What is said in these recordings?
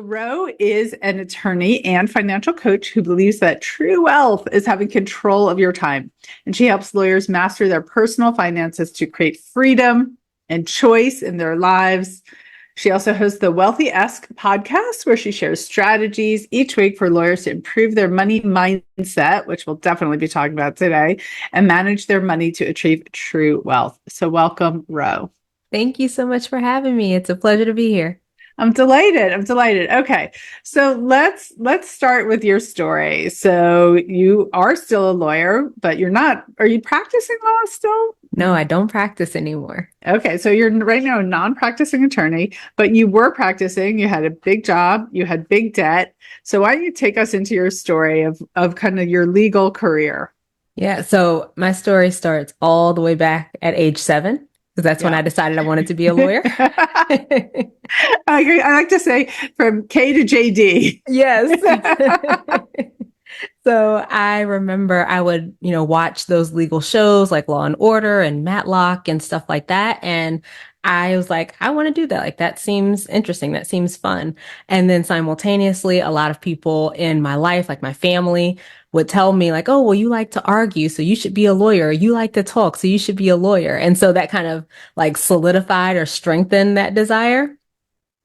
Rho is an attorney and financial coach who believes that true wealth is having control of your time. And she helps lawyers master their personal finances to create freedom and choice in their lives. She also hosts the Wealthy-esque podcast, where she shares strategies each week for lawyers to improve their money mindset, which we'll definitely be talking about today, and manage their money to achieve true wealth. So welcome, Rho. Thank you so much for having me. It's a pleasure to be here. I'm delighted. Okay. So let's start with your story. So you are still a lawyer, but are you practicing law still? No, I don't practice anymore. Okay. So you're right now a non-practicing attorney, but you were practicing, you had a big job, you had big debt. So why don't you take us into your story of kind of your legal career? Yeah. So my story starts all the way back at age 7, because that's when I decided I wanted to be a lawyer. I agree. I like to say from K to JD. Yes. So I remember I would, watch those legal shows like Law and Order and Matlock and stuff like that. And I was like, I want to do that. Like, that seems interesting. That seems fun. And then simultaneously, a lot of people in my life, like my family, would tell me like, oh, well, you like to argue, so you should be a lawyer. You like to talk, so you should be a lawyer. And so that kind of like solidified or strengthened that desire.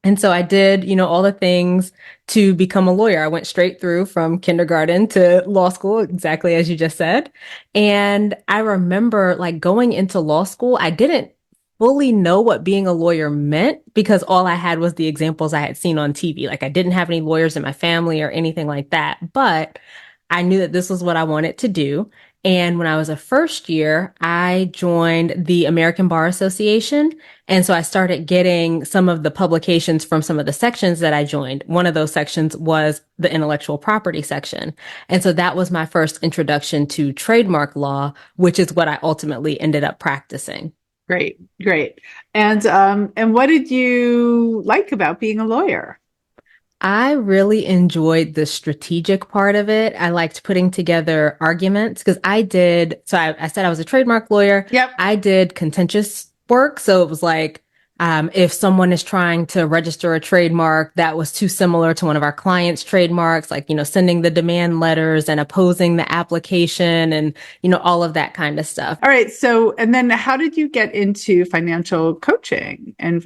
And so I did, all the things to become a lawyer. I went straight through from kindergarten to law school, exactly as you just said. And I remember like going into law school, I didn't fully know what being a lawyer meant because all I had was the examples I had seen on TV. Like, I didn't have any lawyers in my family or anything like that, but I knew that this was what I wanted to do. And when I was a first year, I joined the American Bar Association. And so I started getting some of the publications from some of the sections that I joined. One of those sections was the intellectual property section. And so that was my first introduction to trademark law, which is what I ultimately ended up practicing. Great. And what did you like about being a lawyer? I really enjoyed the strategic part of it. I liked putting together arguments because I said I was a trademark lawyer. Yep. I did contentious work. So it was like, if someone is trying to register a trademark that was too similar to one of our clients' trademarks, like, sending the demand letters and opposing the application and, all of that kind of stuff. All right. So, and then how did you get into financial coaching and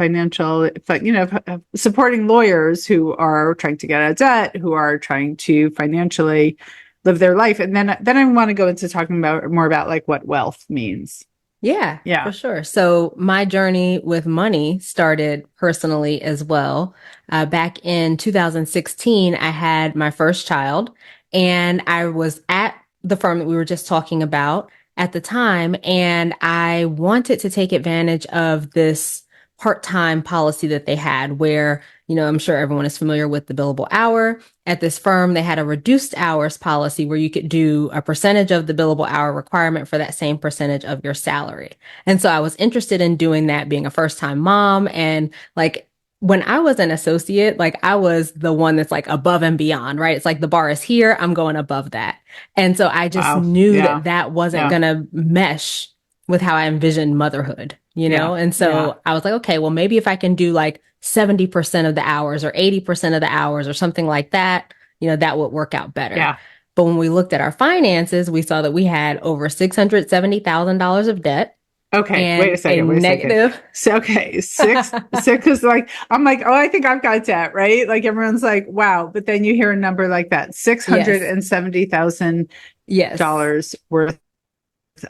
supporting lawyers who are trying to get out of debt, who are trying to financially live their life? And then I want to go into talking more about like what wealth means. Yeah, for sure. So my journey with money started personally as well. Back in 2016, I had my first child, and I was at the firm that we were just talking about at the time, and I wanted to take advantage of this part-time policy that they had where, I'm sure everyone is familiar with the billable hour. At this firm, they had a reduced hours policy where you could do a percentage of the billable hour requirement for that same percentage of your salary. And so I was interested in doing that, being a first-time mom. And like, when I was an associate, like, I was the one that's like above and beyond, right? It's like the bar is here, I'm going above that. And so I just knew that wasn't going to mesh with how I envisioned motherhood, And so I was like, okay, well, maybe if I can do like 70% of the hours or 80% of the hours or something like that, that would work out better. Yeah. But when we looked at our finances, we saw that we had over $670,000 of debt. Okay, wait a second. Negative. So, okay, six is like, I'm like, oh, I think I've got debt, right? Like everyone's like, wow. But then you hear a number like that, $670,000 worth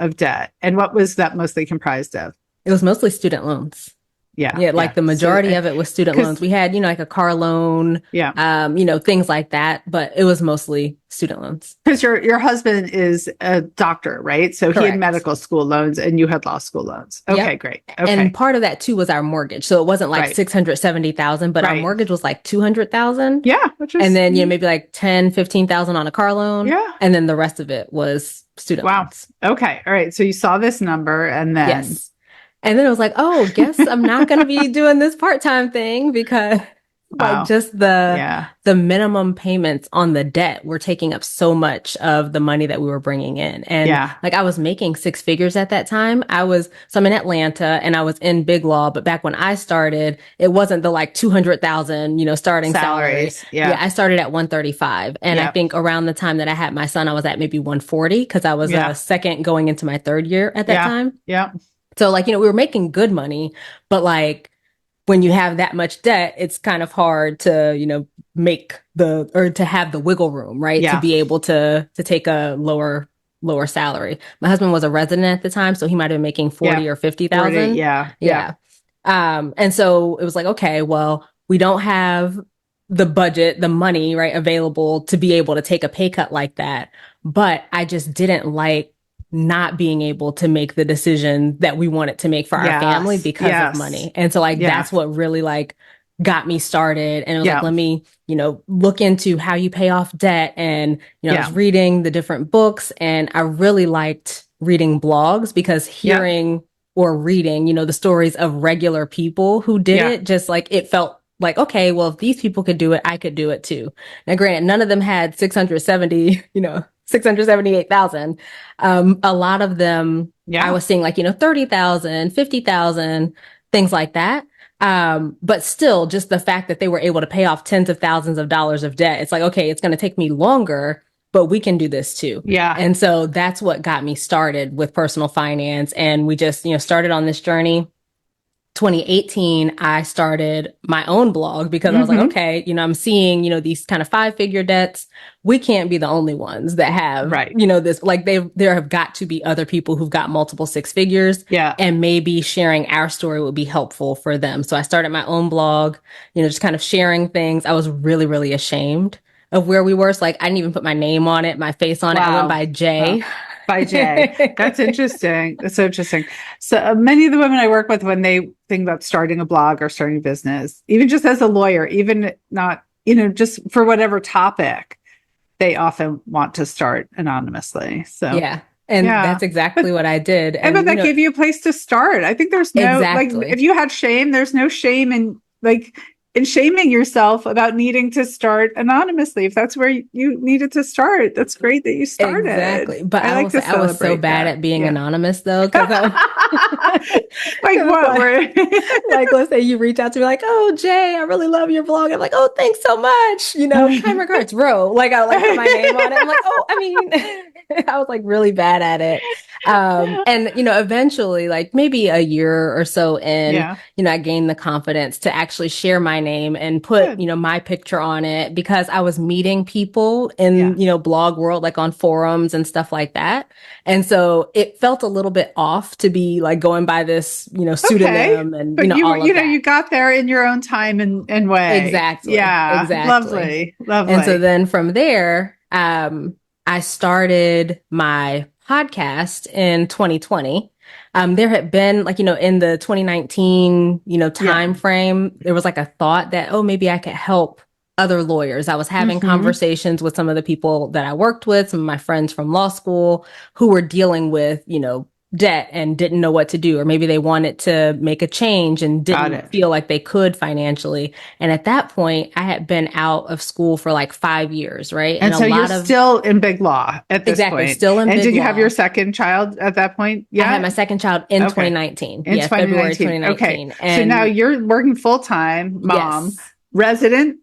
of debt. And what was that mostly comprised of? It was mostly student loans. Yeah. Like the majority of it was student loans. We had, like a car loan, things like that, but it was mostly student loans. Because your husband is a doctor, right? So Correct. He had medical school loans and you had law school loans. Okay, great. Okay. And part of that too was our mortgage. So it wasn't like 670,000, but our mortgage was like 200,000. Yeah. And then, maybe like 10, 15,000 on a car loan. Yeah. And then the rest of it was student loans. Okay. All right. So you saw this number and then. Yes. And then it was like, oh, guess I'm not going to be doing this part-time thing because Like Wow. just Yeah. the minimum payments on the debt were taking up so much of the money that we were bringing in. And Yeah. like I was making six figures at that time. So I'm in Atlanta and I was in Big Law, but back when I started, it wasn't the like 200,000, starting salary. Salaries. Yeah, Yeah. I started at 135. And I Yeah. think around the time that I had my son, I was at maybe 140 because I was a Yeah. second going into my third year at that Yeah. time. Yeah. So like, we were making good money, but like when you have that much debt, it's kind of hard to, to have the wiggle room, right? To Yeah. be able to take a lower salary. My husband was a resident at the time, so he might have been making 40 Yeah. or 40. 50,000. Yeah. Yeah. Yeah. And so it was like, okay, well, we don't have the budget, the money, right, available to be able to take a pay cut like that. But I just didn't like not being able to make the decision that we wanted to make for our family Yes. because of Yes. money. And so like Yeah. that's what really like got me started. And it was like, Yeah. let me, look into how you pay off debt. And, I Yeah. was reading the different books and I really liked reading blogs because Yeah. hearing or reading, the stories of regular people who did Yeah. it, just like it felt like, okay, well, if these people could do it, I could do it too. Now, granted, none of them had 678,000. A lot of them, I Yeah. was seeing like, 30,000, 50,000, things like that. But still just the fact that they were able to pay off tens of thousands of dollars of debt. It's like, okay, it's going to take me longer, but we can do this too. Yeah. And so that's what got me started with personal finance. And we just, started on this journey. 2018, I started my own blog because I was like, okay, I'm seeing, these kind of 5-figure debts. We can't be the only ones that have, Right. this, like there have got to be other people who've got multiple six figures. Yeah. And maybe sharing our story would be helpful for them. So I started my own blog, just kind of sharing things. I was really, really ashamed of where we were. So like, I didn't even put my name on it, my face on it. I went by Jay. Wow. By Jay. That's interesting. That's so interesting. So many of the women I work with, when they think about starting a blog or starting a business, even just as a lawyer, even not, just for whatever topic, they often want to start anonymously. So yeah. And that's exactly what I did. And but that gave you a place to start. I think there's no, like, if you had shame, there's no shame in shaming yourself about needing to start anonymously. If that's where you needed to start, that's great that you started. Exactly. But I was so bad at being anonymous though. Like what? Like, let's say you reach out to me like, oh, Jay, I really love your blog. I'm like, oh, thanks so much. Kind regards, Rho. Like I like put my name on it. I'm like, oh, I mean, I was like really bad at it. And eventually, like maybe a year or so in, I gained the confidence to actually share my name and put, my picture on it because I was meeting people in, blog world, like on forums and stuff like that. And so it felt a little bit off to be like going by this, pseudonym and, but all of that. You got there in your own time and way. Exactly. Yeah. Exactly. Lovely. And so then from there, I started my podcast in 2020. There had been like, in the 2019, time frame, there was like a thought that, oh, maybe I could help other lawyers. I was having conversations with some of the people that I worked with, some of my friends from law school who were dealing with, debt and didn't know what to do, or maybe they wanted to make a change and didn't feel like they could financially. And at that point, I had been out of school for like 5 years, right? And so you're still in big law at this point. Still in big law. And did you have your second child at that point? Yeah, I had my second child in 2019. In 2019. February 2019. Okay. And so now you're working full-time, mom,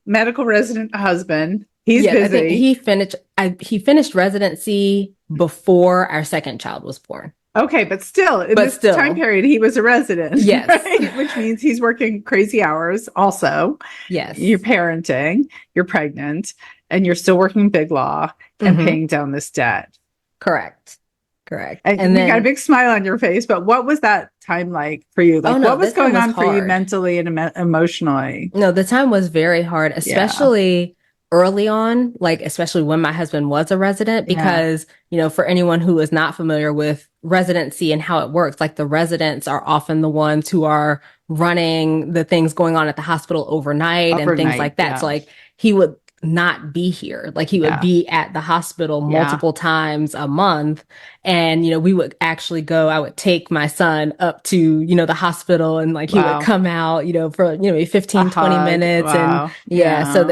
medical resident husband. He's busy. I think he finished residency before our second child was born. Okay, but still, in this time period, he was a resident. Yes. Right? Which means he's working crazy hours also. Yes. You're parenting, you're pregnant, and you're still working big law and paying down this debt. Correct. And then you got a big smile on your face, but what was that time like for you? Like, what was going on for you mentally and emotionally? No, the time was very hard, especially early on, like especially when my husband was a resident, because, for anyone who is not familiar with residency and how it works, like the residents are often the ones who are running the things going on at the hospital overnight and things like that. So like he would not be here. Like he would Yeah. be at the hospital Yeah. multiple times a month. And, we would actually go, I would take my son up to, the hospital, and like he would Wow. come out, for, maybe A 15, 20 hug. minutes. And Wow. yeah, Yeah. so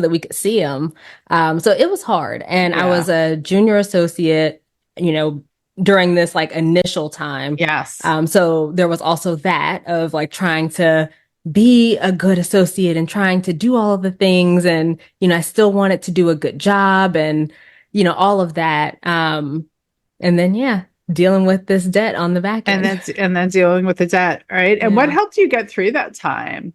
that we could see him. So it was hard. And I Yeah. was a junior associate, you know, during this like initial time. Yes. So there was also that of like trying to be a good associate and trying to do all of the things. And, I still wanted to do a good job and, all of that. And then, yeah, dealing with this debt on the back end. And then dealing with the debt, right? And what Yeah. helped you get through that time?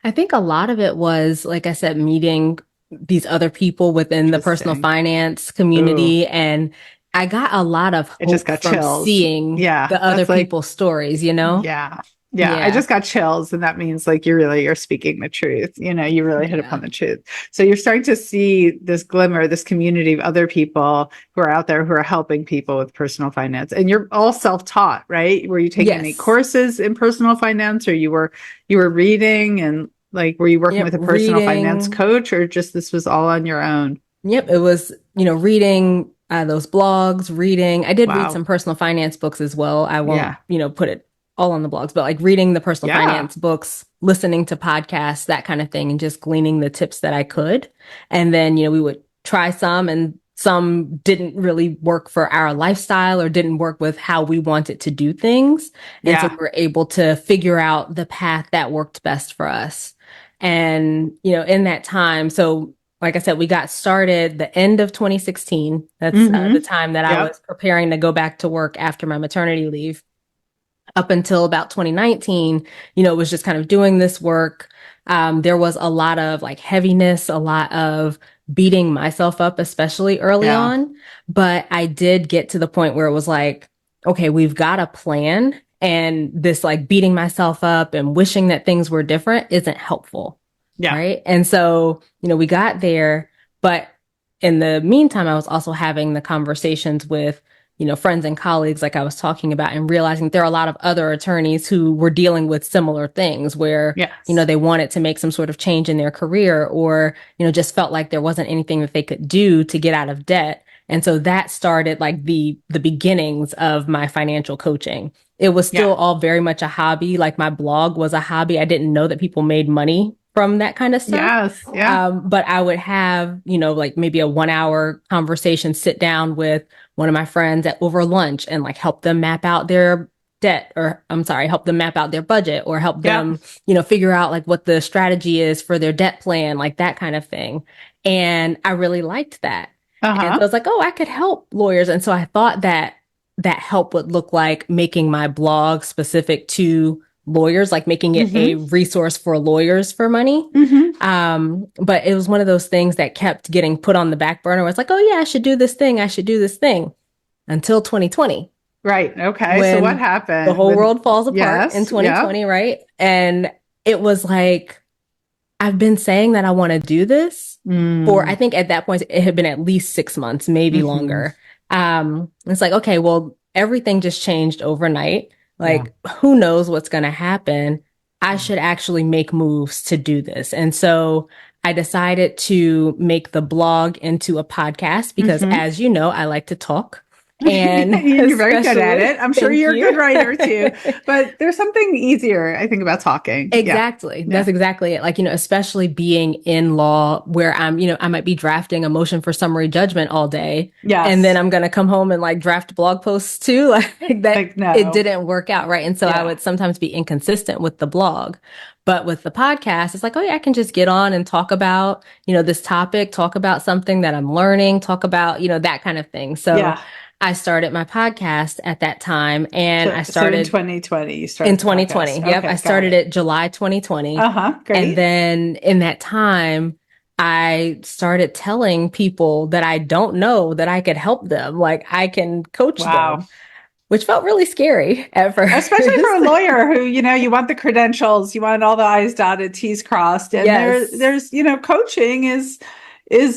I think a lot of it was, like I said, meeting these other people within the personal Interesting. finance Ooh, community. And I got a lot of it just hope got from chills. seeing Yeah, the other that's like, people's stories, you know? yeah. Yeah, I Yeah. just got chills, and that means like you're speaking the truth. You really hit upon Yeah. the truth. So you're starting to see this glimmer, this community of other people who are out there who are helping people with personal finance. And you're all self-taught, right? Were you taking any Yes. courses in personal finance, or you were reading, and like were you working Yep. with a personal finance Reading. coach, or just this was all on your own? Yep. It was, reading those blogs, reading. I did read Wow. some personal finance books as well. I won't, Yeah. put it all on the blogs, but like reading the personal Yeah. finance books, listening to podcasts, that kind of thing, and just gleaning the tips that I could. And then, we would try some, and some didn't really work for our lifestyle or didn't work with how we wanted to do things. And so we Yeah. were able to figure out the path that worked best for us. And, in that time, so like I said, we got started the end of 2016. That's the Mm-hmm. time that I Yep. was preparing to go back to work after my maternity leave. Up until about 2019, it was just kind of doing this work. There was a lot of like heaviness, a lot of beating myself up, especially early Yeah. on. But I did get to the point where it was like, okay, we've got a plan. And this like beating myself up and wishing that things were different isn't helpful. Yeah. Right. And so, we got there, but in the meantime, I was also having the conversations with, friends and colleagues, like I was talking about, and realizing there are a lot of other attorneys who were dealing with similar things where, Yes. they wanted to make some sort of change in their career or, just felt like there wasn't anything that they could do to get out of debt. And so that started like the beginnings of my financial coaching. It was still Yeah. all very much a hobby. Like my blog was a hobby. I didn't know that people made money from that kind of stuff. Yes. Yeah. But I would have, like maybe a 1 hour conversation, sit down with one of my friends over lunch and like help them map out their debt, or I'm sorry, help them map out their budget, or help Yeah. them, figure out like what the strategy is for their debt plan, like that kind of thing. And I really liked that. And so I Uh-huh. was like, oh, I could help lawyers. And so I thought that help would look like making my blog specific to lawyers, like making it a Mm-hmm. resource for lawyers for money. Mm-hmm. But it was one of those things that kept getting put on the back burner where it's like, oh yeah, I should do this thing. I should do this thing until 2020, Right. Okay. So what when the happened? whole world falls apart in Yes. Yeah. 2020. Right. And it was like, I've been saying that I want to do this for, I Mm. think at that point, it had been at least 6 months, maybe Mm-hmm. longer. It's like, okay, well, everything just changed overnight. Yeah. Like, who knows what's going to happen? I should actually make moves to do this. And so I decided to make the blog into a podcast because, Mm-hmm. as you know, I like to talk. And You're very good at it. I'm sure thank you're a you. good writer too, but there's something easier, I think, about talking. Yeah. Exactly. Yeah. That's exactly it. Like, especially being in law where I might be drafting a motion for summary judgment all day. Yes. And then I'm going to come home and like draft blog posts too. Like that, Like, no. it didn't work out. Right. And so I Yeah. would sometimes be inconsistent with the blog. But with the podcast, it's like, oh yeah, I can just get on and talk about, this topic, talk about something that I'm learning, talk about, that kind of thing. So Yeah. I started my podcast at that time, and I So in started 2020, you started in the 2020. podcast. Yep. Okay, I got started it. it July 2020. Uh-huh. And Great. then in that time, I started telling people that I don't know that I could help them. Like I can coach Wow. them, which felt really scary at first. Especially for a lawyer who, you want the credentials, you want all the I's dotted, T's crossed. And Yes. there's, coaching is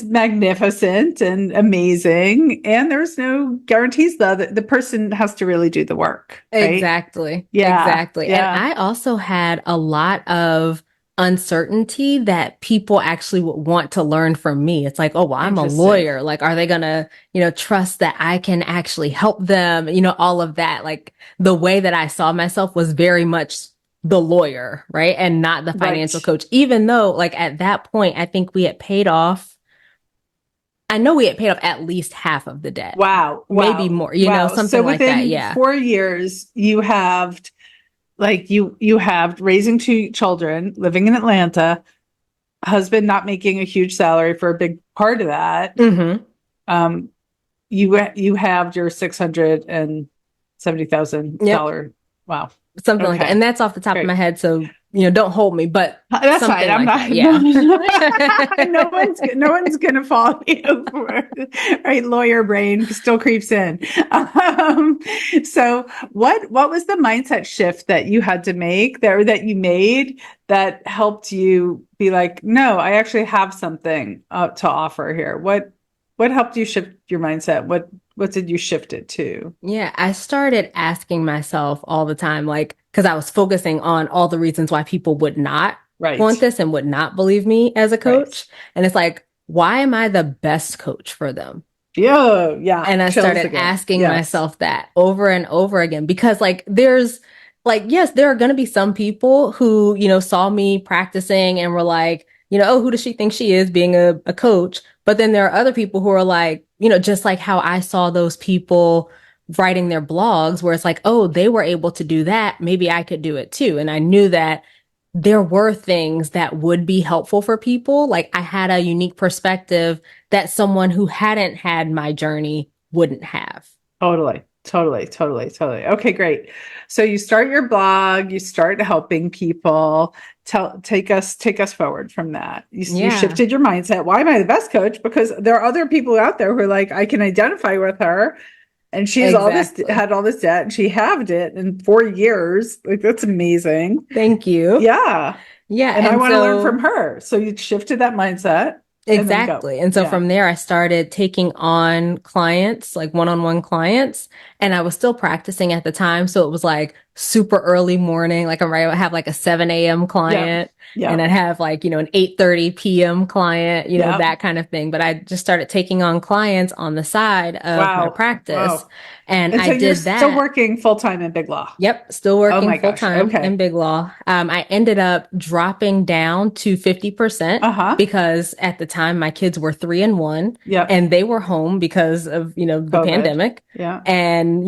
magnificent and amazing. And there's no guarantees though that the person has to really do the work. Right? Exactly. Yeah. Exactly. Yeah. And I also had a lot of uncertainty that people actually would want to learn from me. It's like, oh, well, I'm a Interesting. lawyer. Like, are they gonna, trust that I can actually help them? All of that. Like the way that I saw myself was very much the lawyer, right? And not the financial Right. coach, even though like at that point, I think I know we had paid off at least half of the debt, Wow. maybe Wow. more, Wow. So something like that. within Yeah. 4 years, you have like you have raising two children, living in Atlanta, husband not making a huge salary for a big part of that. Mm-hmm. Um, you have your Yep. $670,000. Wow. Something like that. Okay. And that's off the top of Great. my head. So, don't hold me, but That's fine. something I'm like not. that. Yeah. No one's gonna follow you. Right, lawyer brain still creeps in. So, what was the mindset shift that you had to make there that you made that helped you be like, no, I actually have something to offer here? What helped you shift your mindset? What did you shift it to? Yeah. I started asking myself all the time, like, because I was focusing on all the reasons why people would not want Right. this and would not believe me as a Right. coach. And it's like, why am I the best coach for them? Yeah. Yeah. And I Chills started again. asking Yes. myself that over and over again because yes, there are going to be some people who, saw me practicing and were like, oh, who does she think she is being a coach? But then there are other people who are like, just like how I saw those people writing their blogs where it's like, oh, they were able to do that. Maybe I could do it too. And I knew that there were things that would be helpful for people. Like I had a unique perspective that someone who hadn't had my journey wouldn't have. Totally. Totally. Totally. Totally. Okay, great. So you start your blog, you start helping people. Take us forward from that. You Yeah, shifted your mindset. Why am I the best coach? Because there are other people out there who are like, I can identify with her and she's exactly. had all this debt and she halved it in 4 years. Like that's amazing. Thank you. Yeah. Yeah. And I And want to learn from so her. So you shifted that mindset and then go. exactly. And so Yeah. from there, I started taking on clients, like one-on-one clients, and I was still practicing at the time. So it was like super early morning. Like I have like a 7 a.m. Yeah. client and Yeah. I'd have like, an 8:30 p.m. client, Yeah. that kind of thing. But I just started taking on clients on the side of my Wow. practice. Wow. And And I so you're did still that. working full time in Big Law. Yep, still Oh working my full gosh. time in Okay. Big Law. I ended up dropping down to 50% Uh-huh. because at the time my kids were 3 and 1 Yep. and they were home because of, the COVID. pandemic. Yeah. And,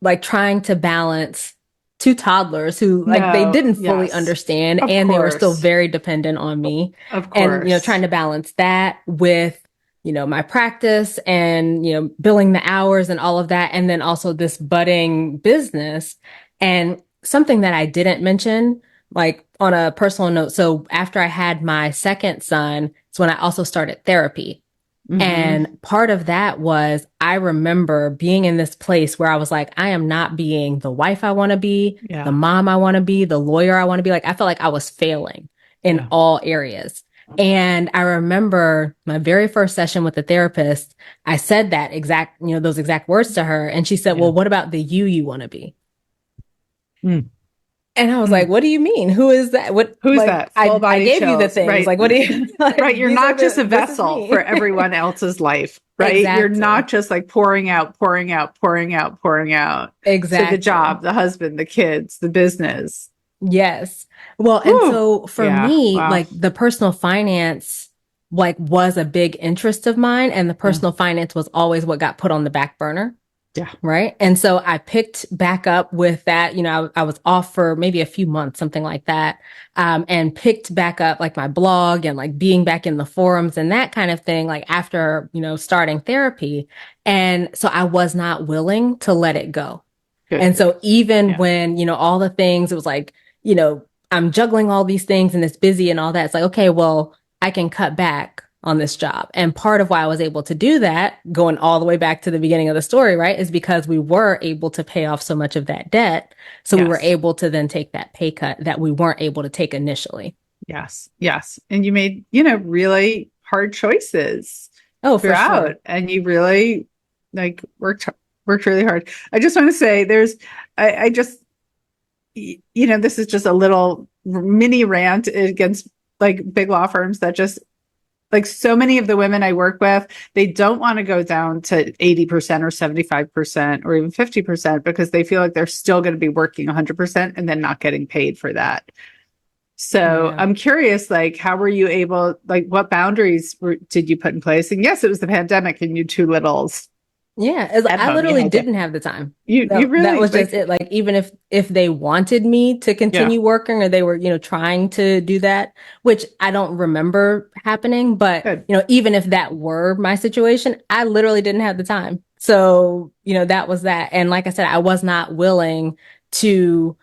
like trying to balance two toddlers who like they No. didn't fully Yes. understand Of and they were still course. very dependent on me. Of And, course. trying to balance that with my practice and, billing the hours and all of that. And then also this budding business and something that I didn't mention, like on a personal note. So after I had my second son, it's when I also started therapy. Mm-hmm. And part of that was I remember being in this place where I was like, I am not being the wife I want to be, the Yeah. mom I want to be, the lawyer I want to be. Like, I felt like I was failing in Yeah. all areas. And I remember my very first session with the therapist, I said that exact, those exact words to her. And she said, Yeah. well, what about the you want to be? Mm. And I was like, Mm. what do you mean? Who is that? What, Who's like, that? Full I body gave you the chills. things. Right. Like, what do you, like, Right. You're not just a this is vessel for me. everyone else's life. Right. You're Exactly. not just like pouring out, pouring out, pouring out, pouring out to the Exactly. job, the husband, the kids, the business. Yes. Well, and Whew. so for Yeah. me, Wow. like the personal finance, like was a big interest of mine. And the Yeah. personal finance was always what got put on the back burner. Yeah. Right. And so I picked back up with that. I was off for maybe a few months, something like that. And picked back up like my blog and like being back in the forums and that kind of thing, like after, starting therapy. And so I was not willing to let it go. Good And for you. so even Yeah. when, all the things, it was like, I'm juggling all these things and it's busy and all that. It's like, okay, well, I can cut back on this job. And part of why I was able to do that, going all the way back to the beginning of the story, right, is because we were able to pay off so much of that debt. So we were Yes. able to then take that pay cut that we weren't able to take initially. Yes. Yes. And you made, really hard choices Oh, for throughout. sure. And you really like worked really hard. I just want to say I just, this is just a little mini rant against like big law firms that just like so many of the women I work with, they don't want to go down to 80% or 75% or even 50% because they feel like they're still going to be working 100% and then not getting paid for that. So Yeah. I'm curious, like, how were you able, like, what boundaries did you put in place? And yes, it was the pandemic and you two littles Yeah, at I home. You literally had to, didn't have the time. you That really was just like, it. Like even if they wanted me to yeah, continue working or they were, trying to do that, which I don't remember happening, but good. even if that were my situation, I literally didn't have the time. So, that was that. And like I said, I was not willing to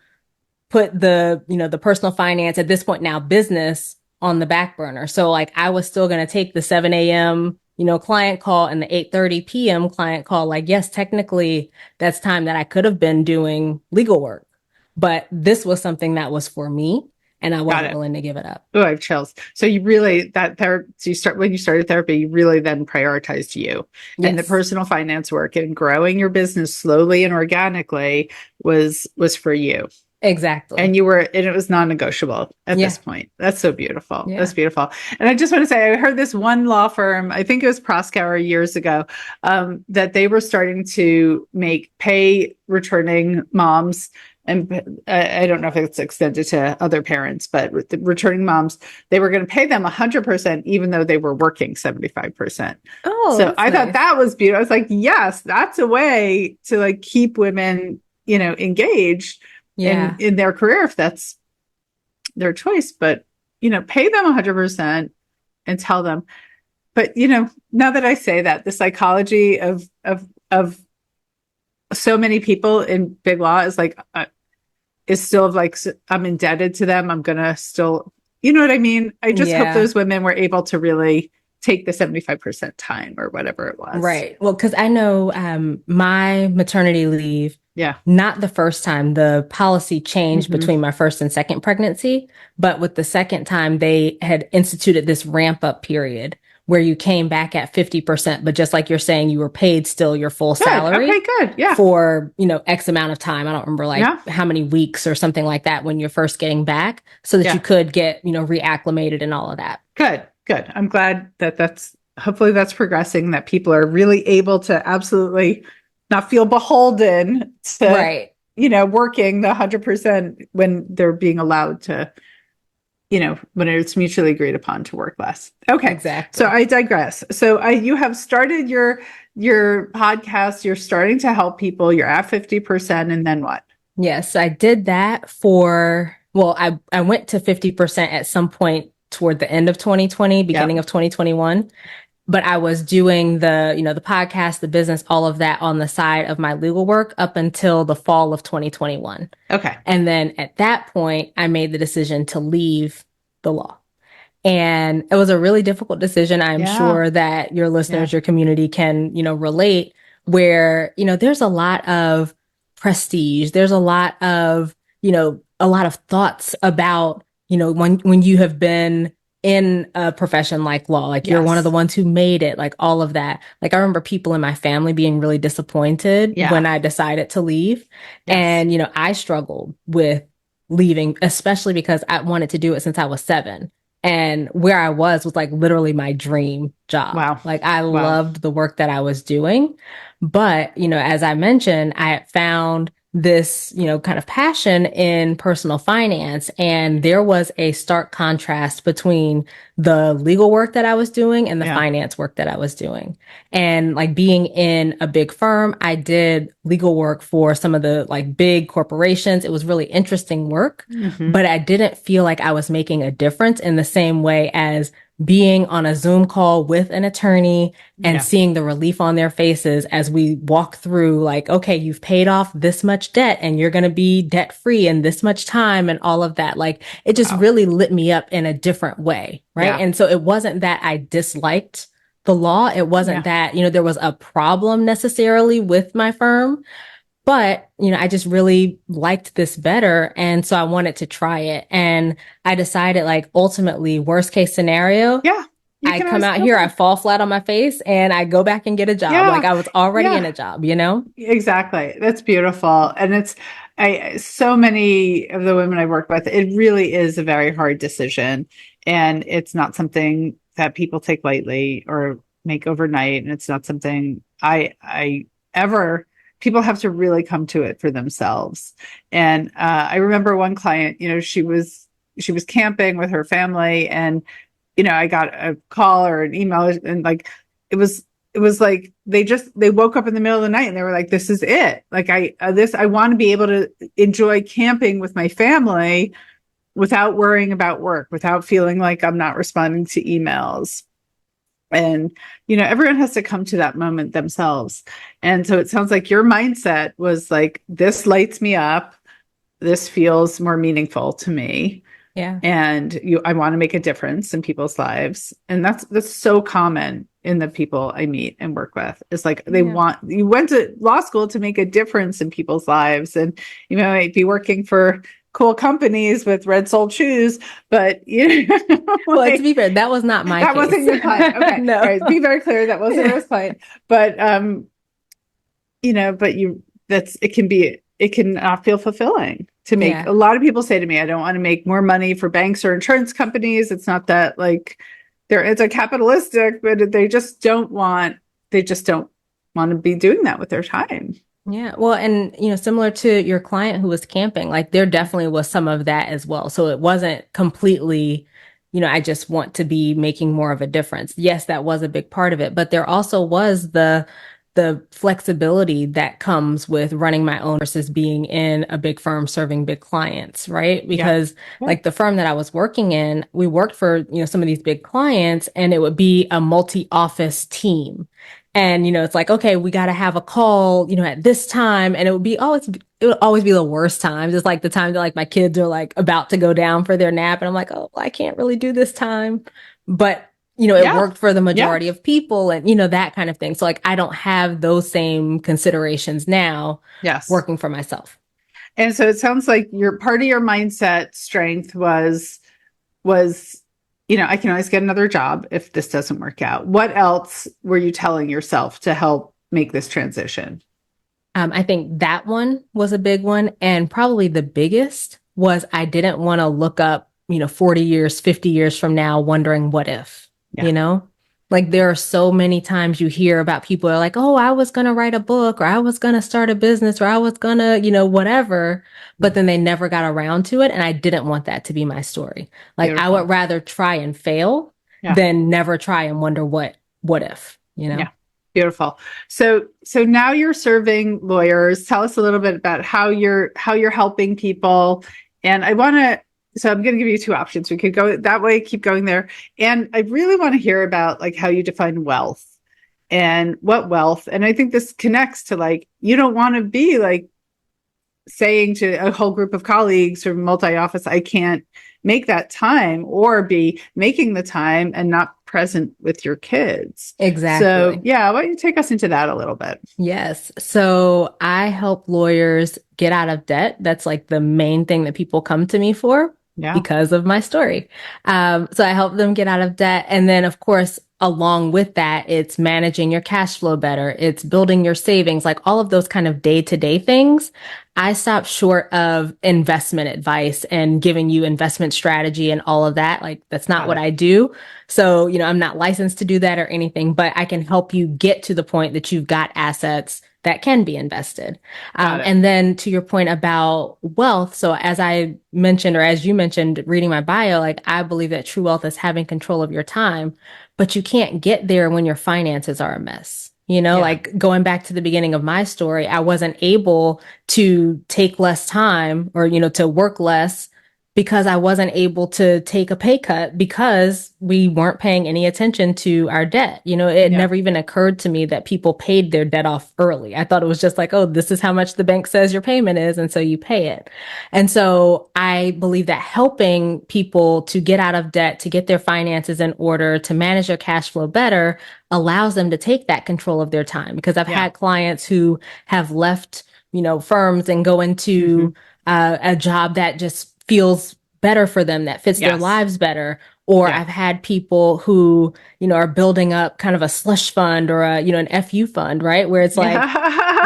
put the personal finance at this point now business on the back burner. So like I was still going to take the 7 a.m., client call and the 8:30 p.m. client call. Like, yes, technically that's time that I could have been doing legal work, but this was something that was for me and I Got wasn't it. willing to give it up. Oh, I have chills. So you really so when you started therapy, you really then prioritized you and the Yes, personal finance work and growing your business slowly and organically was for you. exactly. And and it was non-negotiable at this Yeah. point. That's so beautiful. That's Yeah. beautiful. And I just want to say, I heard this one law firm, I think it was Proskauer years ago, that they were starting to make pay returning moms. And I don't know if it's extended to other parents, but with the returning moms, they were going to pay them 100%, even though they were working 75%. Oh, So that's I thought nice. that was beautiful. I was like, yes, that's a way to like keep women, engaged Yeah. in their career if that's their choice, but pay them 100% and tell them. But now that I say that, the psychology of so many people in big law is like is still like, I'm indebted to them, I'm gonna still, you know what I mean? I just hope Yeah. those women were able to really take the 75% time or whatever it was. Right. Well, because I know my maternity leave, Yeah. not the first time, the policy changed Mm-hmm. between my first and second pregnancy. But with the second time, they had instituted this ramp up period where you came back at 50%. But just like you're saying, you were paid still your full Good. Okay, salary good. Yeah. for, X amount of time. I don't remember like Yeah. how many weeks or something like that when you're first getting back so that you Yeah. could get, reacclimated and all of that. Good. Good. I'm glad that hopefully that's progressing, that people are really able to absolutely not feel beholden to, Right. working the 100% when they're being allowed to, when it's mutually agreed upon to work less. Okay. So Exactly. I digress. So you have started your podcast, you're starting to help people, you're at 50%, and then what? Yes, I did that I went to 50% at some point toward the end of 2020, beginning Yep. of 2021. But I was doing the podcast, the business, all of that on the side of my legal work up until the fall of 2021. Okay. And then at that point, I made the decision to leave the law. And it was a really difficult decision. I'm Yeah. sure that your Yeah. listeners, your community can, relate where, there's a lot of prestige. There's a lot of, a lot of thoughts about, when you have been in a profession like law, like you're one of the Yes. ones who made it, like all of that. Like I remember people in my family being really disappointed Yeah. when I decided to leave. Yes. And, I struggled with leaving, especially because I wanted to do it since I was 7. And where I was like literally my dream job. Wow. Like I Wow. loved the work that I was doing. But, as I mentioned, I had found this, kind of passion in personal finance. And there was a stark contrast between the legal work that I was doing and the Yeah. finance work that I was doing. And like being in a big firm, I did legal work for some of the like big corporations. It was really interesting work, Mm-hmm. but I didn't feel like I was making a difference in the same way as being on a Zoom call with an attorney and Yeah. seeing the relief on their faces as we walk through like, okay, you've paid off this much debt and you're going to be debt free in this much time and all of that. Like it just Wow. really lit me up in a different way. Right. Yeah. And so it wasn't that I disliked the law. It wasn't Yeah. that, there was a problem necessarily with my firm. But, I just really liked this better. And so I wanted to try it. And I decided like ultimately worst case scenario, Yeah. You I can come always out go here, I back. fall flat on my face and I go back and get a job. Yeah. Like I was already in Yeah. a job, you know? Exactly. That's beautiful. And So many of the women I work with, it really is a very hard decision. And it's not something that people take lightly or make overnight. And it's not something I ever, people have to really come to it for themselves. And I remember one client, she was camping with her family, and I got a call or an email, and like it was like they woke up in the middle of the night and they were like, this is it. Like I want to be able to enjoy camping with my family without worrying about work, without feeling like I'm not responding to emails. And everyone has to come to that moment themselves. And so it sounds like your mindset was like, this lights me up, this feels more meaningful to me. Yeah. And I want to make a difference in people's lives. And that's so common in the people I meet and work with. It's like you went to law school to make a difference in people's lives. And might be working for cool companies with red soled shoes, but well, to be fair, that was not my that case. wasn't your client. Okay. No. Right. Be very clear, that wasn't Rose client. But it can feel fulfilling to make. A lot of people say to me, I don't want to make more money for banks or insurance companies. It's not that it's a capitalistic, but they just don't want to be doing that with their time. Yeah. Well, and similar to your client who was camping, like there definitely was some of that as well. So it wasn't completely, I just want to be making more of a difference. Yes, that was a big part of it, but there also was the flexibility that comes with running my own versus being in a big firm serving big clients, right? Because like the firm that I was working in, we worked for, some of these big clients, and it would be a multi-office team. And, it's like, okay, we got to have a call, at this time. And it would always be the worst times. It's like the time that like my kids are like about to go down for their nap. And I'm like, oh, I can't really do this time. But it worked for the majority of people, and, that kind of thing. So like, I don't have those same considerations now working for myself. And so it sounds like part of your mindset strength was, I can always get another job if this doesn't work out. What else were you telling yourself to help make this transition? I think that one was a big one. And probably the biggest was I didn't want to look up, 40 years, 50 years from now, wondering what if. Like there are so many times you hear about people are like, oh, I was going to write a book, or I was going to start a business, or I was going to, whatever, but then they never got around to it. And I didn't want that to be my story. Like Beautiful. I would rather try and fail than never try and wonder what if, Yeah. Beautiful. So now you're serving lawyers. Tell us a little bit about how you're helping people. And so I'm going to give you two options. We could go that way, keep going there. And I really want to hear about like how you define wealth and what wealth. And I think this connects to like, you don't want to be like saying to a whole group of colleagues or multi-office, I can't make that time, or be making the time and not present with your kids. Exactly. So why don't you take us into that a little bit? Yes. So I help lawyers get out of debt. That's like the main thing that people come to me for. Because of my story. So I help them get out of debt. And then, of course, along with that, it's managing your cash flow better. It's building your savings, like all of those kind of day-to-day things. I stop short of investment advice and giving you investment strategy and all of that. Like that's not what I do. So, I'm not licensed to do that or anything, but I can help you get to the point that you've got assets that can be invested. And then to your point about wealth. So as I mentioned, or as you mentioned, reading my bio, like I believe that true wealth is having control of your time, but you can't get there when your finances are a mess. Like going back to the beginning of my story, I wasn't able to take less time or, to work less because I wasn't able to take a pay cut because we weren't paying any attention to our debt. It never even occurred to me that people paid their debt off early. I thought it was just like, oh, this is how much the bank says your payment is, and so you pay it. And so I believe that helping people to get out of debt, to get their finances in order, to manage their cash flow better allows them to take that control of their time. Because I've had clients who have left, firms and go into a job that just feels better for them, that fits their lives better, Or Yeah. I've had people who, are building up kind of a slush fund or an FU fund, right? Where it's like,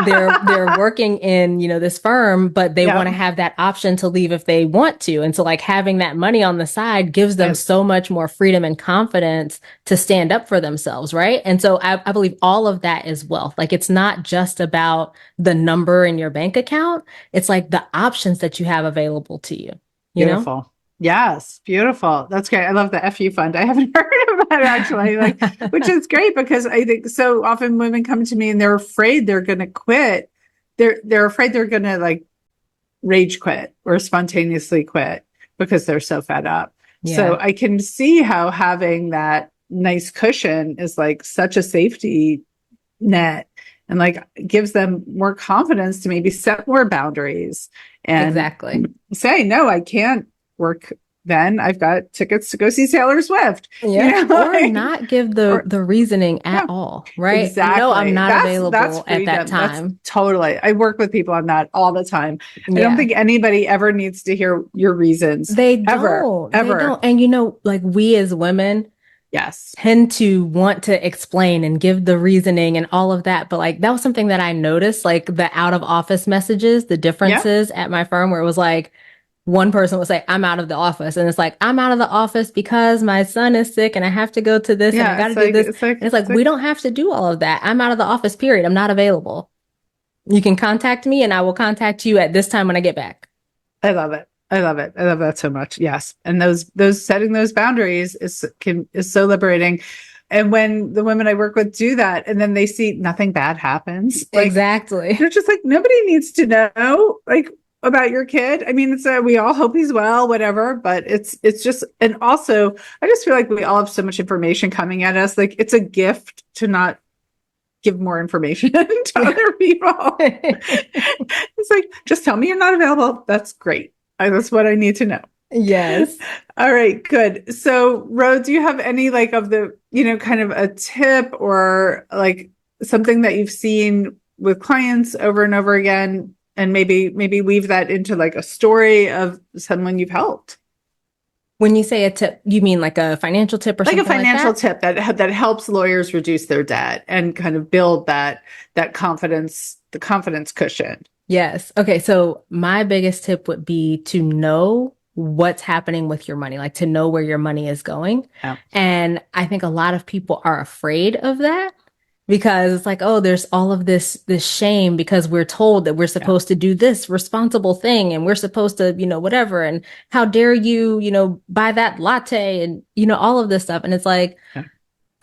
they're working in, this firm, but they want to Yep. have that option to leave if they want to. And so like having that money on the side gives them so much more freedom and confidence to stand up for themselves, right? And so I believe all of that is wealth. Like it's not just about the number in your bank account. It's like the options that you have available to you, you know? Beautiful. Yes, beautiful. That's great. I love the FU fund. I haven't heard of that actually, like, which is great because I think so often women come to me and they're afraid they're going to quit. They're afraid they're going to like rage quit or spontaneously quit because they're so fed up. Yeah. So I can see how having that nice cushion is like such a safety net and like gives them more confidence to maybe set more boundaries and Exactly. say, no, I can't work then. I've got tickets to go see Taylor Swift. Yeah. Or like, not give the reasoning at all, right? Exactly. No, I'm not available that's at that freedom. time. Totally. I work with people on that all the time. I don't think anybody ever needs to hear your reasons. They ever. don't. They don't. And like we as women, yes, tend to want to explain and give the reasoning and all of that. But like that was something that I noticed, like the out of office messages, the differences at my firm where it was like one person would say, I'm out of the office. And it's like, I'm out of the office because my son is sick and I have to go to this and I got to do this. It's like, we don't have to do all of that. I'm out of the office, period. I'm not available. You can contact me and I will contact you at this time when I get back. I love it. I love it. I love that so much. Yes. And those setting those boundaries is so liberating. And when the women I work with do that and then they see nothing bad happens. Like, exactly. They're just like, nobody needs to know like about your kid. I mean, we all hope he's well, whatever, but it's just, and also I just feel like we all have so much information coming at us. Like it's a gift to not give more information to other people. It's like, just tell me you're not available. That's great. That's what I need to know. Yes. All right, good. So, Rho, do you have any like of the, kind of a tip or like something that you've seen with clients over and over again, and maybe weave that into like a story of someone you've helped? When you say a tip, you mean like a financial tip or like something a financial like that? tip that helps lawyers reduce their debt and kind of build that confidence, the confidence cushion. Yes. Okay. So my biggest tip would be to know what's happening with your money, like to know where your money is going. Yeah. And I think a lot of people are afraid of that because it's like, oh, there's all of this shame because we're told that we're supposed to do this responsible thing and we're supposed to, whatever. And how dare you, buy that latte and, all of this stuff. And it's like,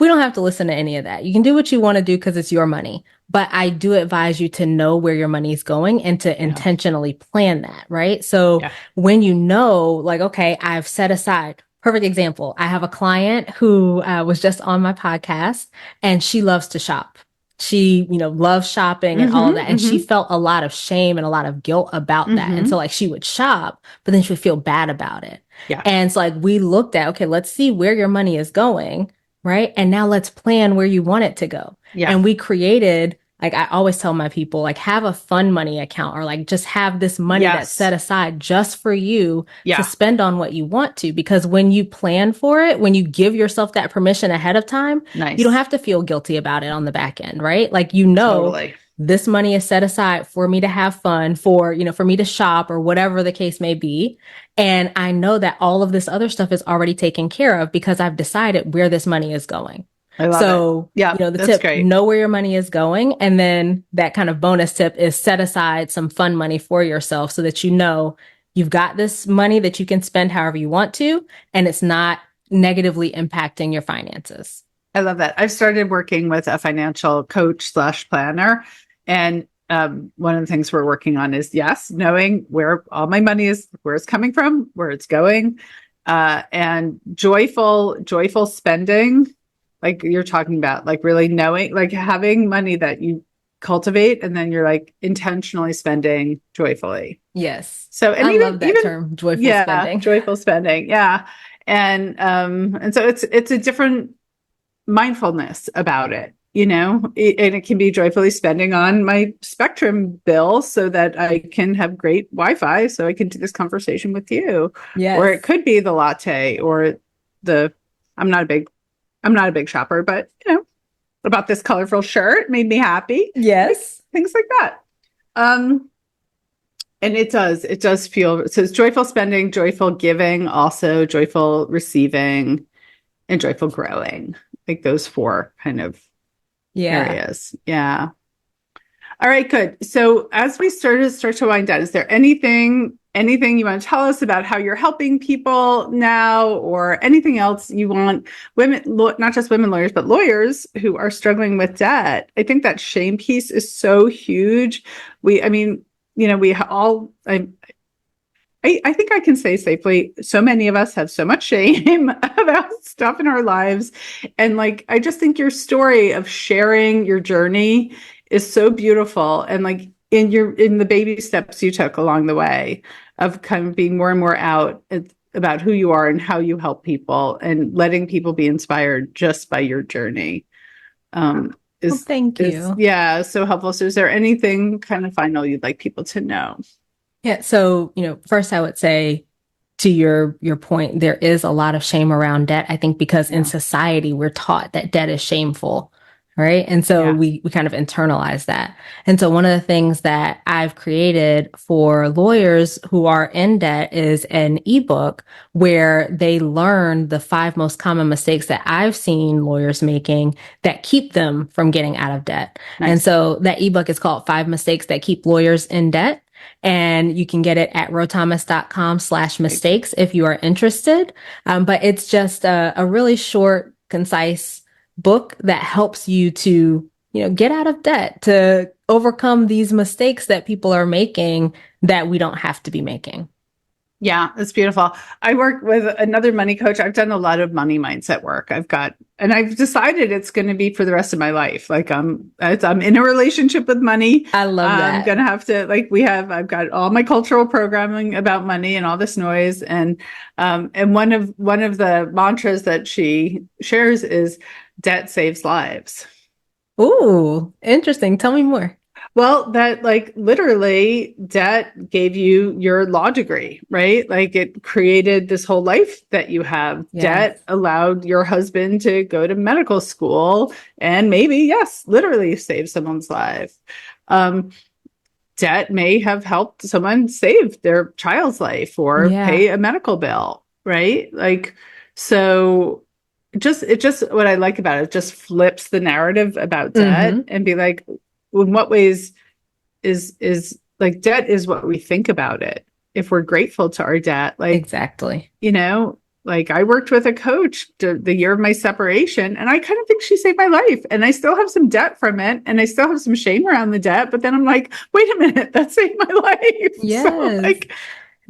we don't have to listen to any of that. You can do what you want to do because it's your money. But I do advise you to know where your money is going and to intentionally plan that, right? So when you know, like, okay, I've set aside, perfect example. I have a client who was just on my podcast and she loves to shop. She, loves shopping and all of that. And she felt a lot of shame and a lot of guilt about that. And so like she would shop, but then she would feel bad about it. Yeah. And it's like, we looked at, okay, let's see where your money is going. Right. And now let's plan where you want it to go. Yeah. And we created, like I always tell my people, like have a fun money account or like just have this money that's set aside just for you to spend on what you want to. Because when you plan for it, when you give yourself that permission ahead of time, you don't have to feel guilty about it on the back end. Right. Like, totally. This money is set aside for me to have fun, for me to shop or whatever the case may be. And I know that all of this other stuff is already taken care of because I've decided where this money is going. I love it. Yeah, the tip, great. Know where your money is going. And then that kind of bonus tip is set aside some fun money for yourself so that you've got this money that you can spend however you want to, and it's not negatively impacting your finances. I love that. I've started working with a financial coach / planner. And one of the things we're working on is, knowing where all my money is, where it's coming from, where it's going, and joyful spending, like you're talking about, like really knowing, like having money that you cultivate and then you're like intentionally spending joyfully. Yes. So, and I love that term, joyful spending. Joyful spending. Yeah. And so it's a different mindfulness about it. And it can be joyfully spending on my Spectrum bill so that I can have great Wi-Fi so I can do this conversation with you. Yes. Or it could be the latte or I'm not a big shopper, but about this colorful shirt made me happy. Yes. Things like that. And it does feel, so it's joyful spending, joyful giving, also joyful receiving, and joyful growing. Like those four kind of areas. Yeah. All right, good. So as we start to wind down, is there anything you want to tell us about how you're helping people now, or anything else you want women, not just women lawyers, but lawyers who are struggling with debt? I think that shame piece is so huge. I think I can say safely, so many of us have so much shame about stuff in our lives. And like, I just think your story of sharing your journey is so beautiful. And like in the baby steps you took along the way of kind of being more and more out about who you are and how you help people and letting people be inspired just by your journey. Thank you. Yeah, so helpful. So is there anything kind of final you'd like people to know? Yeah. So, first I would say to your point, there is a lot of shame around debt. I think because in society, we're taught that debt is shameful. Right. And so we kind of internalize that. And so one of the things that I've created for lawyers who are in debt is an ebook where they learn the 5 most common mistakes that I've seen lawyers making that keep them from getting out of debt. Nice. And so that ebook is called 5 Mistakes That Keep Lawyers in Debt. And you can get it at rhothomas.com/mistakes if you are interested. But it's just a really short, concise book that helps you to, get out of debt, to overcome these mistakes that people are making that we don't have to be making. Yeah, it's beautiful. I work with another money coach. I've done a lot of money mindset work. I've decided it's going to be for the rest of my life. Like I'm in a relationship with money. I love that. I'm going to have to, I've got all my cultural programming about money and all this noise. And one of the mantras that she shares is debt saves lives. Ooh, interesting. Tell me more. Well, that literally debt gave you your law degree, right? Like it created this whole life that you have. Yes. Debt allowed your husband to go to medical school and maybe, yes, literally save someone's life. Debt may have helped someone save their child's life or pay a medical bill, right? So it just what I like about it just flips the narrative about debt and be like, in what ways is debt is what we think about it. If we're grateful to our debt, exactly. I worked with a coach the year of my separation, and I kind of think she saved my life. And I still have some debt from it, and I still have some shame around the debt. But then I'm like, wait a minute, that saved my life. Yes.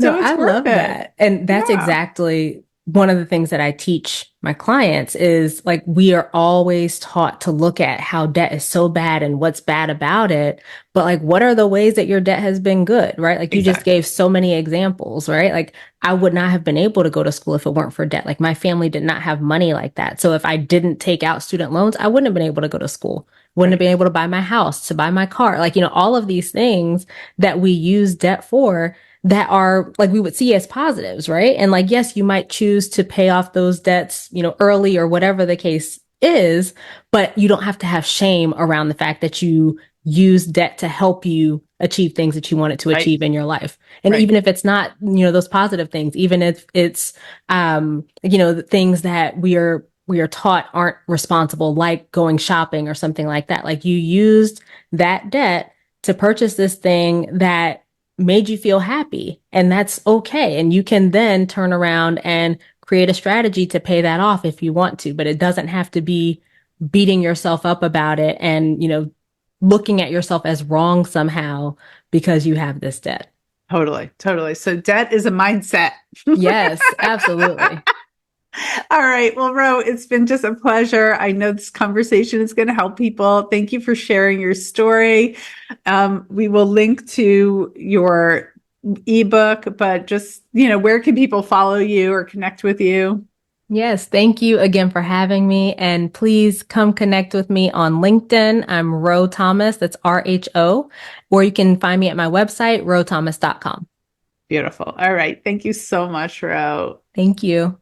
So it's I love that. And that's exactly one of the things that I teach my clients is we are always taught to look at how debt is so bad and what's bad about it. But what are the ways that your debt has been good, right? You just gave so many examples, right? I would not have been able to go to school if it weren't for debt. My family did not have money like that. So if I didn't take out student loans, I wouldn't have been able to go to school. Wouldn't have been able to buy my house, to buy my car. All of these things that we use debt for that are we would see as positives, right? And yes, you might choose to pay off those debts, early or whatever the case is, but you don't have to have shame around the fact that you use debt to help you achieve things that you wanted to achieve in your life. And even if it's not, those positive things, even if it's, the things that we are taught aren't responsible, like going shopping or something like that. You used that debt to purchase this thing that made you feel happy, and that's okay. And you can then turn around and create a strategy to pay that off if you want to, but it doesn't have to be beating yourself up about it and, looking at yourself as wrong somehow because you have this debt. Totally. So debt is a mindset. Yes, absolutely. All right. Well, Rho, it's been just a pleasure. I know this conversation is going to help people. Thank you for sharing your story. We will link to your ebook, but just, where can people follow you or connect with you? Yes. Thank you again for having me. And please come connect with me on LinkedIn. I'm Rho Thomas. That's RHO. Or you can find me at my website, rhothomas.com. Beautiful. All right. Thank you so much, Rho. Thank you.